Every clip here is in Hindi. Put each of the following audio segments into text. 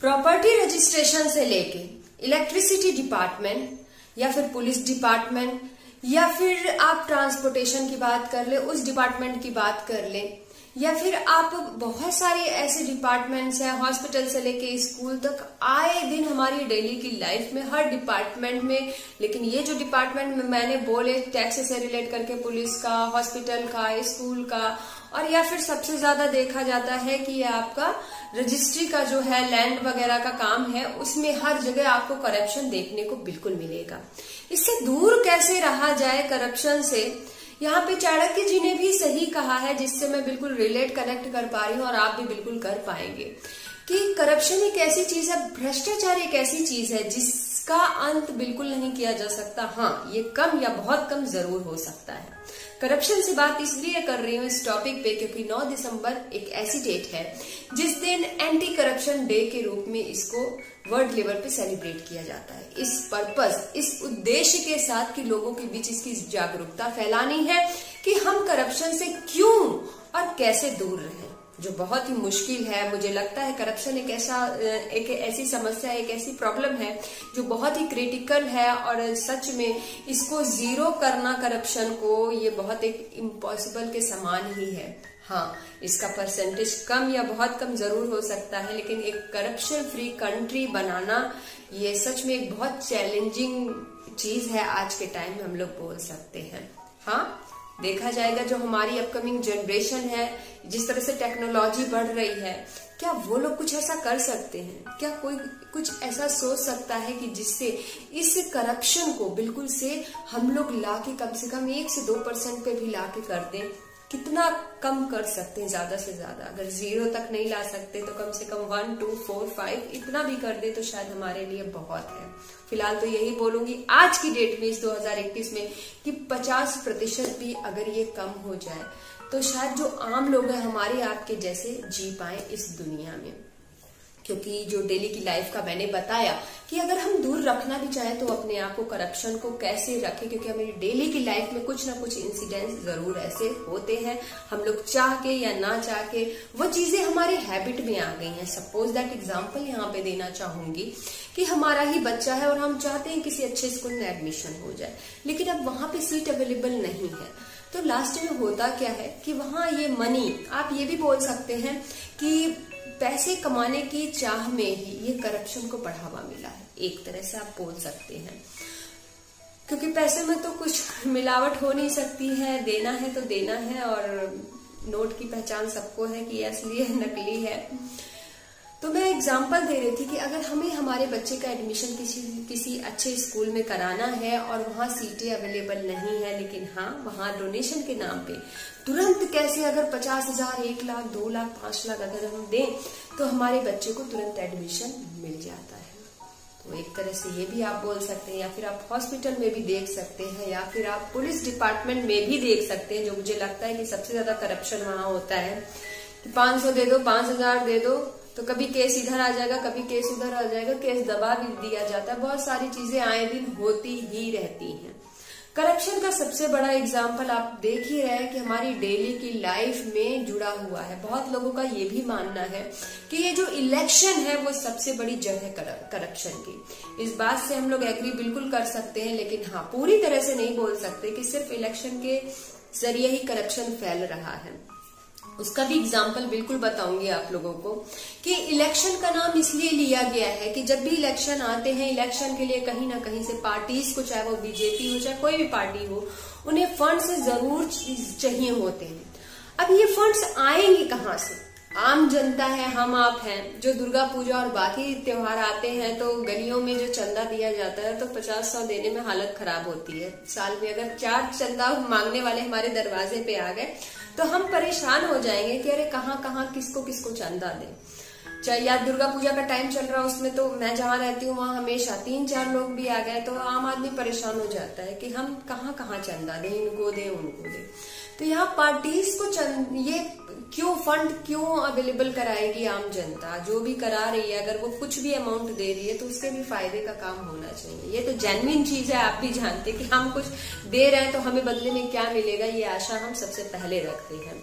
प्रॉपर्टी रजिस्ट्रेशन से लेके इलेक्ट्रिसिटी डिपार्टमेंट या फिर पुलिस डिपार्टमेंट या फिर आप ट्रांसपोर्टेशन की बात कर ले, उस डिपार्टमेंट की बात कर ले, या फिर आप बहुत सारे ऐसे डिपार्टमेंट्स हैं, हॉस्पिटल से लेके स्कूल तक, आए दिन हमारी डेली की लाइफ में हर डिपार्टमेंट में। लेकिन ये जो डिपार्टमेंट में मैंने बोले टैक्स से रिलेट करके पुलिस का, हॉस्पिटल का, स्कूल का, और या फिर सबसे ज्यादा देखा जाता है कि ये आपका रजिस्ट्री का जो है लैंड वगैरह का काम है, उसमें हर जगह आपको करप्शन देखने को बिल्कुल मिलेगा। इससे दूर कैसे रहा जाए करप्शन से, यहाँ पे चाणक्य जी ने भी सही कहा है, जिससे मैं बिल्कुल रिलेट कनेक्ट कर पा रही हूँ और आप भी बिल्कुल कर पाएंगे कि करप्शन एक ऐसी चीज है, भ्रष्टाचार एक ऐसी चीज है जिसका अंत बिल्कुल नहीं किया जा सकता। हाँ, ये कम या बहुत कम जरूर हो सकता है। करप्शन से बात इसलिए कर रही हूँ इस टॉपिक पे क्योंकि 9 दिसंबर एक ऐसी डेट है जिस दिन एंटी करप्शन डे के रूप में इसको वर्ल्ड लेवल पे सेलिब्रेट किया जाता है। इस पर्पस, इस उद्देश्य के साथ कि लोगों के बीच इसकी जागरूकता फैलानी है कि हम करप्शन से क्यों और कैसे दूर रहें, जो बहुत ही मुश्किल है। मुझे लगता है करप्शन एक ऐसी समस्या, एक ऐसी प्रॉब्लम है जो बहुत ही क्रिटिकल है और सच में इसको जीरो करना करप्शन को, ये बहुत एक इम्पॉसिबल के समान ही है। हाँ, इसका परसेंटेज कम या बहुत कम जरूर हो सकता है, लेकिन एक करप्शन फ्री कंट्री बनाना ये सच में एक बहुत चैलेंजिंग चीज है आज के टाइम में, हम लोग बोल सकते हैं। हाँ, देखा जाएगा जो हमारी अपकमिंग जनरेशन है, जिस तरह से टेक्नोलॉजी बढ़ रही है, क्या वो लोग कुछ ऐसा कर सकते हैं? क्या कोई कुछ ऐसा सोच सकता है कि जिससे इस करप्शन को बिल्कुल से हम लोग लाके कम से कम 1 से 2% पे भी लाके कर दें? कितना कम कर सकते हैं ज्यादा से ज्यादा? अगर 0 तक नहीं ला सकते तो कम से कम 1, 2, 4, 5 इतना भी कर दे तो शायद हमारे लिए बहुत है। फिलहाल तो यही बोलूंगी आज की डेट में, इस 2021 में, कि 50% भी अगर ये कम हो जाए तो शायद जो आम लोग हैं हमारे आपके जैसे जी पाए इस दुनिया में। क्योंकि जो डेली की लाइफ का मैंने बताया कि अगर हम दूर रखना भी चाहें तो अपने आप को करप्शन को कैसे रखें, क्योंकि हमारी डेली की लाइफ में कुछ ना कुछ इंसिडेंट्स जरूर ऐसे होते हैं, हम लोग चाह के या ना चाह के वो चीजें हमारे हैबिट में आ गई हैं। सपोज दैट एग्जांपल यहाँ पे देना चाहूंगी कि हमारा ही बच्चा है और हम चाहते हैं किसी अच्छे स्कूल में एडमिशन हो जाए, लेकिन अब वहां पे सीट अवेलेबल नहीं है, तो लास्ट में होता क्या है कि वहां ये मनी, आप ये भी बोल सकते हैं कि पैसे कमाने की चाह में ही ये करप्शन को बढ़ावा मिला है, एक तरह से आप बोल सकते हैं। क्योंकि पैसे में तो कुछ मिलावट हो नहीं सकती है, देना है तो देना है, और नोट की पहचान सबको है कि ये असली है नकली है। तो मैं एग्जांपल दे रही थी कि अगर हमें हमारे बच्चे का एडमिशन किसी अच्छे स्कूल में कराना है और वहां सीटें अवेलेबल नहीं है, लेकिन हाँ वहां डोनेशन के नाम पे तुरंत कैसे अगर 50,000, 1 लाख, 2 लाख, 5 लाख अगर हम दें तो हमारे बच्चे को तुरंत एडमिशन मिल जाता है। तो एक तरह से ये भी आप बोल सकते हैं, या फिर आप हॉस्पिटल में भी देख सकते हैं, या फिर आप पुलिस डिपार्टमेंट में भी देख सकते हैं, जो मुझे लगता है कि सबसे ज्यादा करप्शन वहां होता है कि 500 दे दो, 5,000 दे दो, तो कभी केस इधर आ जाएगा, कभी केस उधर आ जाएगा, केस दबा भी दिया जाता है। बहुत सारी चीजें आए दिन होती ही रहती हैं। करप्शन का सबसे बड़ा एग्जाम्पल आप देख ही रहे हैं कि हमारी डेली की लाइफ में जुड़ा हुआ है। बहुत लोगों का ये भी मानना है कि ये जो इलेक्शन है वो सबसे बड़ी जड़ है करप्शन की। इस बात से हम लोग एग्री बिल्कुल कर सकते हैं, लेकिन हाँ, पूरी तरह से नहीं बोल सकते कि सिर्फ इलेक्शन के जरिए ही करप्शन फैल रहा है। उसका भी एग्जाम्पल बिल्कुल बताऊंगी आप लोगों को कि इलेक्शन का नाम इसलिए लिया गया है कि जब भी इलेक्शन आते हैं, इलेक्शन के लिए कहीं ना कहीं से पार्टीज को, चाहे वो बीजेपी हो चाहे कोई भी पार्टी हो, उन्हें फंड्स जरूर चाहिए होते हैं। अब ये फंड्स आएंगे कहाँ से? आम जनता है, हम आप हैं, जो दुर्गा पूजा और बाकी त्योहार आते हैं तो गलियों में जो चंदा दिया जाता है तो 50-100 देने में हालत खराब होती है। साल में अगर 4 चंदा मांगने वाले हमारे दरवाजे पे आ गए तो हम परेशान हो जाएंगे कि अरे कहाँ कहाँ किसको किसको चंदा दें। चाहे या दुर्गा पूजा का टाइम चल रहा है, उसमें तो मैं जहाँ रहती हूँ वहां हमेशा 3-4 लोग भी आ गए तो आम आदमी परेशान हो जाता है कि हम कहाँ कहाँ चंदा दें, इनको दे उनको दे। तो यहाँ पार्टीज को ये क्यों फंड क्यों अवेलेबल कराएगी आम जनता? जो भी करा रही है, अगर वो कुछ भी अमाउंट दे रही है तो उसके भी फायदे का काम होना चाहिए। ये तो जेन्युइन चीज है, आप भी जानते कि हम कुछ दे रहे हैं तो हमें बदले में क्या मिलेगा, ये आशा हम सबसे पहले रखते हैं।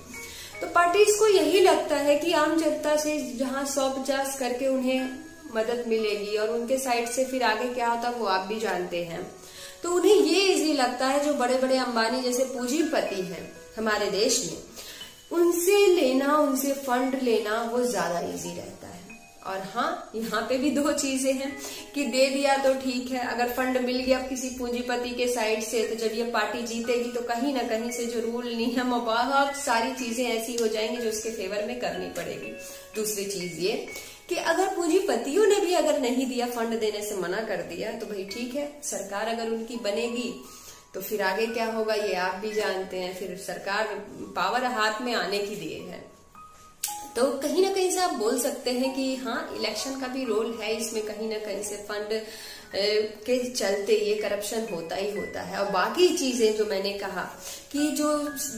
तो पार्टीज को यही लगता है कि आम जनता से जहां 100-50 करके उन्हें मदद मिलेगी और उनके साइड से फिर आगे क्या होता है वो आप भी जानते हैं। तो उन्हें ये इजी लगता है, जो बड़े बड़े अंबानी जैसे पूंजीपति हैं हमारे देश में, उनसे लेना, उनसे फंड लेना वो ज्यादा इजी रहता है। और हाँ, यहाँ पे भी दो चीजें हैं कि दे दिया तो ठीक है, अगर फंड मिल गया किसी पूंजीपति के साइड से तो जब ये पार्टी जीतेगी तो कहीं ना कहीं से जो रूल नियम और बहुत सारी चीजें ऐसी हो जाएंगी जो उसके फेवर में करनी पड़ेगी। दूसरी चीज ये कि अगर पूंजीपतियों ने भी अगर नहीं दिया, फंड देने से मना कर दिया, तो भाई ठीक है, सरकार अगर उनकी बनेगी तो फिर आगे क्या होगा ये आप भी जानते हैं। फिर सरकार पावर हाथ में आने की देर है। तो कहीं ना कहीं से आप बोल सकते हैं कि हाँ, इलेक्शन का भी रोल है इसमें, कहीं ना कहीं से फंड के चलते ये करप्शन होता ही होता है। और बाकी चीजें जो मैंने कहा कि जो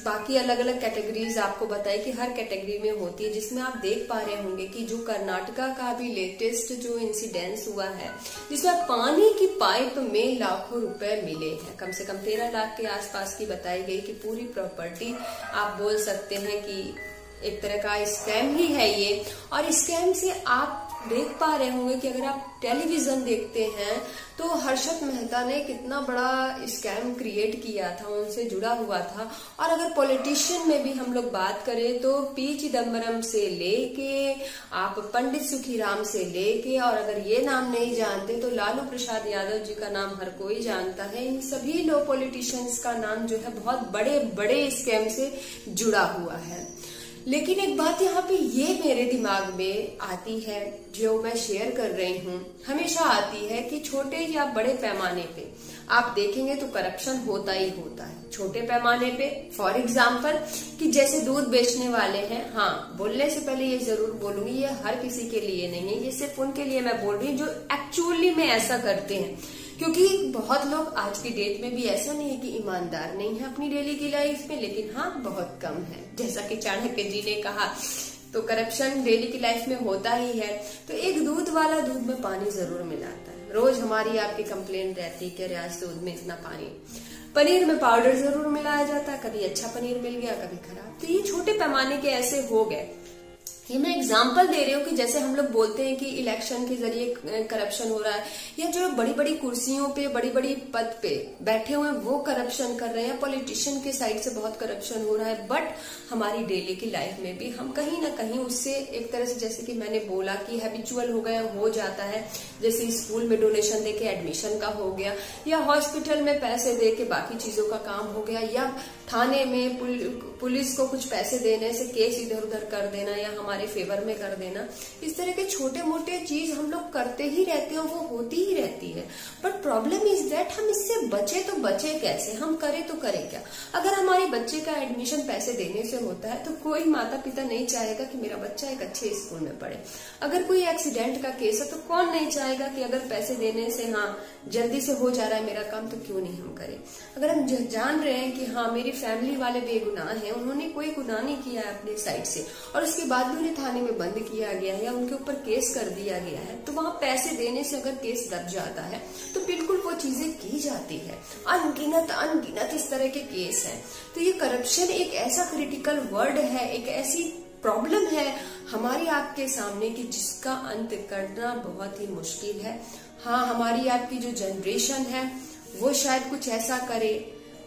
बाकी अलग अलग कैटेगरीज आपको बताई कि हर कैटेगरी में होती है, जिसमें आप देख पा रहे होंगे कि जो कर्नाटका का भी लेटेस्ट जो इंसिडेंस हुआ है, जिसमें पानी की पाइप में लाखों रुपए मिले हैं, कम से कम 13 लाख के आसपास की बताई गई कि पूरी प्रॉपर्टी आप बोल सकते हैं कि एक तरह का स्कैम ही है ये। और स्कैम से आप देख पा रहे होंगे कि अगर आप टेलीविजन देखते हैं तो हर्षद मेहता ने कितना बड़ा स्कैम क्रिएट किया था, उनसे जुड़ा हुआ था। और अगर पॉलिटिशियन में भी हम लोग बात करें तो पी चिदम्बरम से लेके आप पंडित सुखीराम से लेके, और अगर ये नाम नहीं जानते तो लालू प्रसाद यादव जी का नाम हर कोई जानता है। इन सभी लोग पॉलिटिशियंस का नाम जो है बहुत बड़े बड़े स्कैम से जुड़ा हुआ है। लेकिन एक बात यहाँ पे ये मेरे दिमाग में आती है, जो मैं शेयर कर रही हूँ, हमेशा आती है कि छोटे या बड़े पैमाने पे आप देखेंगे तो करप्शन होता ही होता है। छोटे पैमाने पे फॉर एग्जाम्पल कि जैसे दूध बेचने वाले हैं, हाँ, बोलने से पहले ये जरूर बोलूंगी ये हर किसी के लिए नहीं है, ये सिर्फ उनके लिए मैं बोल रही हूँ जो एक्चुअली में ऐसा करते हैं। क्योंकि बहुत लोग आज की डेट में भी ऐसा नहीं है कि ईमानदार नहीं है अपनी डेली की लाइफ में, लेकिन हाँ बहुत कम है। जैसा कि चाणक्य जी ने कहा, तो करप्शन डेली की लाइफ में होता ही है। तो एक दूध वाला दूध में पानी जरूर मिलाता है। रोज हमारी आपकी कंप्लेन रहती है कि आज दूध में इतना पानी, पनीर में पाउडर जरूर मिलाया जाता है, कभी अच्छा पनीर मिल गया कभी खराब। तो ये छोटे पैमाने के ऐसे हो गए। ये मैं एग्जाम्पल दे रही हूँ कि जैसे हम लोग बोलते हैं कि इलेक्शन के जरिए करप्शन हो रहा है, या जो बड़ी बड़ी कुर्सियों पे बड़ी बड़ी पद पे बैठे हुए हैं वो करप्शन कर रहे हैं, पॉलिटिशियन के साइड से बहुत करप्शन हो रहा है। बट हमारी डेली की लाइफ में भी हम कहीं ना कहीं उससे एक तरह से, जैसे कि मैंने बोला कि हैबिचुअल हो गया, हो जाता है। जैसे स्कूल में डोनेशन देके एडमिशन का हो गया, या हॉस्पिटल में पैसे दे के बाकी चीजों का काम हो गया, या थाने में पुलिस को कुछ पैसे देने से केस इधर उधर कर देना या हमारे फेवर में कर देना। इस तरह के छोटे मोटे चीज हम लोग करते ही रहते हैं, वो होती ही रहती है। बट प्रॉब्लम इज दैट हम इससे बचे तो बचे कैसे, हम करें तो करें क्या। अगर हमारे बच्चे का एडमिशन पैसे देने से होता है तो कोई माता पिता नहीं चाहेगा कि मेरा बच्चा एक अच्छे स्कूल में पढ़े। अगर कोई एक्सीडेंट का केस है तो कौन नहीं चाहेगा कि अगर पैसे देने से हाँ जल्दी से हो जा रहा है मेरा काम तो क्यों नहीं हम करें। अगर हम जान रहे हैं कि हाँ मेरी फैमिली वाले बेगुनाह हैं, उन्होंने कोई गुनाह नहीं किया है अपने साइड से, और उसके बाद भी उन्हें थाने में बंद किया गया है या उनके ऊपर केस कर दिया गया है, तो वहां पैसे देने से अगर केस दब जाता है तो बिल्कुल वो चीजें की जाती है। अनगिनत इस तरह के केस हैं। तो ये करप्शन एक ऐसा क्रिटिकल वर्ड है, एक ऐसी प्रॉब्लम है हमारी आपके सामने कि जिसका अंत करना बहुत ही मुश्किल है। हाँ, हमारी आपकी जो जनरेशन है वो शायद कुछ ऐसा करे।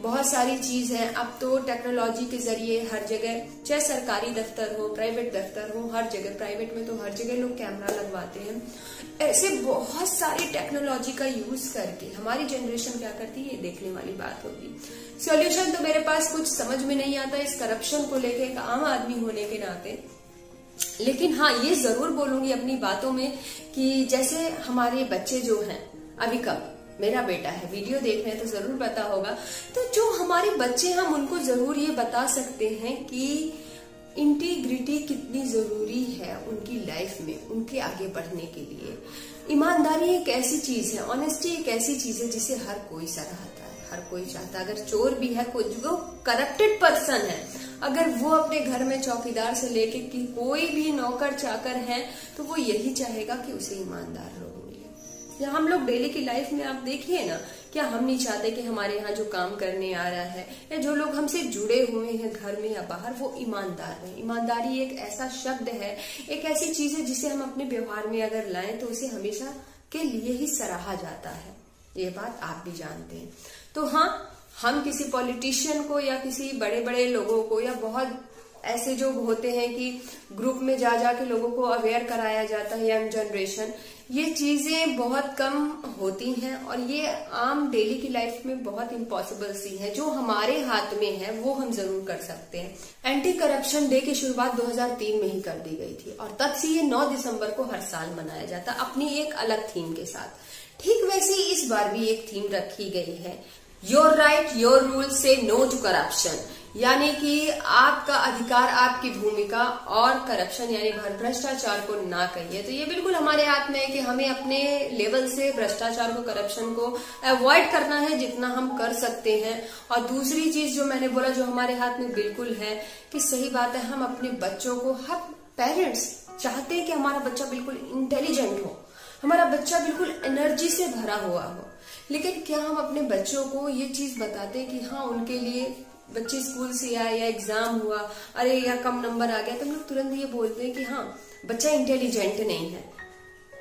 बहुत सारी चीज है, अब तो टेक्नोलॉजी के जरिए हर जगह, चाहे सरकारी दफ्तर हो, प्राइवेट दफ्तर हो, हर जगह, प्राइवेट में तो हर जगह लोग कैमरा लगवाते हैं। ऐसे बहुत सारी टेक्नोलॉजी का यूज करके हमारी जनरेशन क्या करती है, ये देखने वाली बात होगी। सॉल्यूशन तो मेरे पास कुछ समझ में नहीं आता इस करप्शन को लेके, एक आम आदमी होने के नाते। लेकिन हाँ, ये जरूर बोलूंगी अपनी बातों में कि जैसे हमारे बच्चे जो हैं, अभी कब मेरा बेटा है, वीडियो देख रहे हैं तो जरूर पता होगा, तो जो हमारे बच्चे हम उनको जरूर ये बता सकते हैं कि इंटीग्रिटी कितनी जरूरी है उनकी लाइफ में, उनके आगे बढ़ने के लिए। ईमानदारी एक ऐसी चीज है, ऑनेस्टी एक ऐसी चीज है जिसे हर कोई सराहता है, हर कोई चाहता है। अगर चोर भी है, कोई जो करप्टेड पर्सन है, अगर वो अपने घर में चौकीदार से लेके कि कोई भी नौकर चाकर है, तो वो यही चाहेगा कि उसे ईमानदार लोग मिले। या हम लोग डेली की लाइफ में आप देखिए ना, क्या हम नहीं चाहते कि हमारे यहाँ जो काम करने आ रहा है या जो लोग हमसे जुड़े हुए हैं घर में या बाहर, वो ईमानदार हैं। ईमानदारी एक ऐसा शब्द है, एक ऐसी चीज है जिसे हम अपने व्यवहार में अगर लाएं तो उसे हमेशा के लिए ही सराहा जाता है। ये बात आप भी जानते हैं। तो हाँ, हम किसी पॉलिटिशियन को या किसी बड़े बड़े लोगों को या बहुत ऐसे जो होते हैं कि ग्रुप में जा जाके लोगों को अवेयर कराया जाता है, यंग जनरेशन, ये चीजें बहुत कम होती हैं और ये आम डेली की लाइफ में बहुत इम्पॉसिबल सी है। जो हमारे हाथ में है वो हम जरूर कर सकते हैं। एंटी करप्शन डे की शुरुआत 2003 में ही कर दी गई थी और तब से ये 9 दिसंबर को हर साल मनाया जाता, अपनी एक अलग थीम के साथ। ठीक वैसे ही इस बार भी एक थीम रखी गई है, योर राइट योर रूल से नो टू करप्शन, यानी कि आपका अधिकार आपकी भूमिका और करप्शन यानी भ्रष्टाचार को ना कहिए। तो ये बिल्कुल हमारे हाथ में है कि हमें अपने लेवल से भ्रष्टाचार को, करप्शन को अवॉइड करना है जितना हम कर सकते हैं। और दूसरी चीज जो मैंने बोला, जो हमारे हाथ में बिल्कुल है कि सही बात है, हम अपने बच्चों को, हर पेरेंट्स चाहते हैं कि हमारा बच्चा बिल्कुल इंटेलिजेंट हो, हमारा बच्चा बिल्कुल एनर्जी से भरा हुआ हो, लेकिन क्या हम अपने बच्चों को ये चीज बताते हैं कि हाँ, उनके लिए बच्चे स्कूल से आए या एग्जाम हुआ, अरे या कम नंबर आ गया, तो हम लोग तुरंत ये बोलते हैं कि हाँ, बच्चा इंटेलिजेंट नहीं है,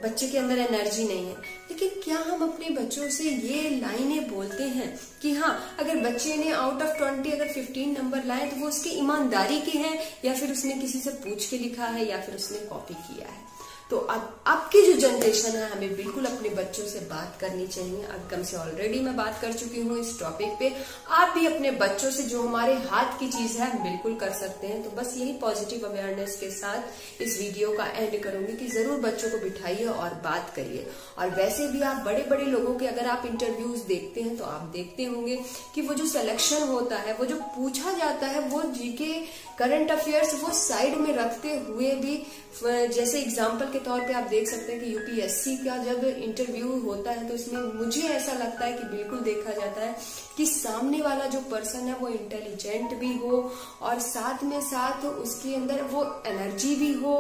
बच्चे के अंदर एनर्जी नहीं है। लेकिन क्या हम अपने बच्चों से ये लाइनें बोलते हैं कि हाँ, अगर बच्चे ने आउट ऑफ 20 अगर 15 नंबर लाए तो वो उसकी ईमानदारी के हैं या फिर उसने किसी से पूछ के लिखा है या फिर उसने कॉपी किया है। तो अब की जो जनरेशन है, हमें बिल्कुल अपने बच्चों से बात करनी चाहिए। अब कम से ऑलरेडी मैं बात कर चुकी हूँ इस टॉपिक पे। आप भी अपने बच्चों से जो हमारे हाथ की चीज है बिल्कुल कर सकते हैं। तो बस यही पॉजिटिव अवेयरनेस के साथ इस वीडियो का एंड करूंगी कि जरूर बच्चों को बिठाइए और बात करिए। और वैसे भी आप बड़े बड़े लोगों के अगर आप इंटरव्यूज देखते हैं तो आप देखते होंगे कि वो जो सिलेक्शन होता है, वो जो पूछा जाता है, वो जीके करंट अफेयर्स वो साइड में रखते हुए भी, जैसे एग्जाम्पल के तौर पे आप देख सकते हैं कि यूपीएससी का जब इंटरव्यू होता है तो इसमें मुझे ऐसा लगता है कि बिल्कुल देखा जाता है कि सामने वाला जो पर्सन है वो इंटेलिजेंट भी हो और साथ में साथ उसके अंदर वो एनर्जी भी हो।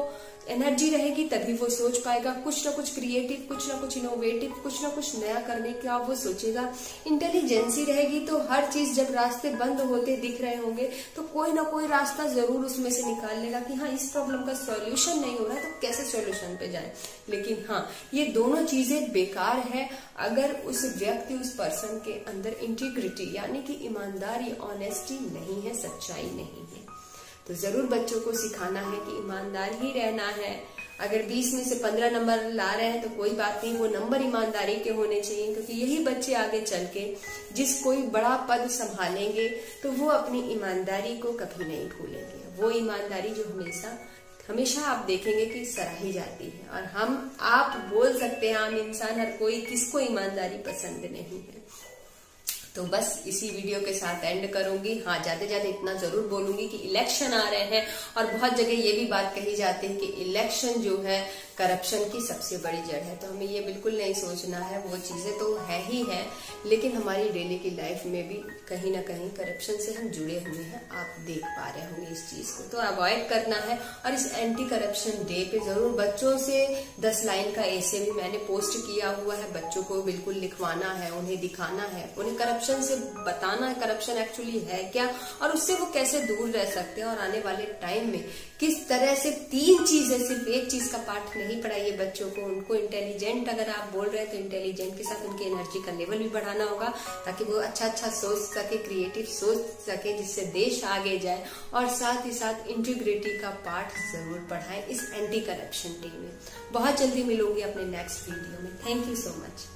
एनर्जी रहेगी तभी वो सोच पाएगा, कुछ ना कुछ क्रिएटिव, कुछ ना कुछ इनोवेटिव, कुछ ना कुछ नया करने का वो सोचेगा। इंटेलिजेंसी रहेगी तो हर चीज, जब रास्ते बंद होते दिख रहे होंगे तो कोई ना कोई रास्ता जरूर उसमें से निकाल लेगा कि हाँ, इस प्रॉब्लम का सॉल्यूशन नहीं हो रहा है तो कैसे सॉल्यूशन पे जाए। लेकिन हाँ, ये दोनों चीजें बेकार है अगर उस व्यक्ति, उस पर्सन के अंदर इंटीग्रिटी यानी कि ईमानदारी, ऑनेस्टी नहीं है, सच्चाई नहीं है। तो जरूर बच्चों को सिखाना है कि ईमानदार ही रहना है। अगर 20 में से 15 नंबर ला रहे हैं तो कोई बात नहीं, वो नंबर ईमानदारी के होने चाहिए, क्योंकि यही बच्चे आगे चल के जिस कोई बड़ा पद संभालेंगे तो वो अपनी ईमानदारी को कभी नहीं भूलेंगे। वो ईमानदारी जो हमेशा आप देखेंगे कि सराही जाती है। और आप बोल सकते हैं, आम इंसान, हर कोई, किसको ईमानदारी पसंद नहीं है। तो बस इसी वीडियो के साथ एंड करूंगी। हाँ, ज्यादा ज्यादा इतना जरूर बोलूंगी कि इलेक्शन आ रहे हैं और बहुत जगह ये भी बात कही जाती है कि इलेक्शन जो है करप्शन की सबसे बड़ी जड़ है। तो हमें ये बिल्कुल नहीं सोचना है, वो चीजें तो है ही है, लेकिन हमारी डेली की लाइफ में भी कहीं ना कहीं करप्शन से हम जुड़े हुए हैं। आप देख पा रहे होंगे इस चीज को, तो अवॉइड करना है। और इस एंटी करप्शन डे पे जरूर बच्चों से 10 लाइन का ऐसे भी मैंने पोस्ट किया हुआ है, बच्चों को बिल्कुल लिखवाना है, उन्हें दिखाना है, उन्हें करप्शन से बताना है करप्शन एक्चुअली है क्या और उससे वो कैसे दूर रह सकते हैं। और आने वाले टाइम में किस तरह से 3 चीजें, सिर्फ एक चीज का पाठ नहीं पढ़ाइए बच्चों को, उनको इंटेलिजेंट, अगर आप बोल रहे हैं तो इंटेलिजेंट के साथ उनकी एनर्जी का लेवल भी बढ़ाना होगा ताकि वो अच्छा सोच सके, क्रिएटिव सोच सके, जिससे देश आगे जाए। और साथ ही साथ इंटीग्रिटी का पाठ जरूर पढ़ाएं इस एंटी करप्शन डे में। बहुत जल्दी मिलूंगी अपने नेक्स्ट वीडियो में। Thank you so much.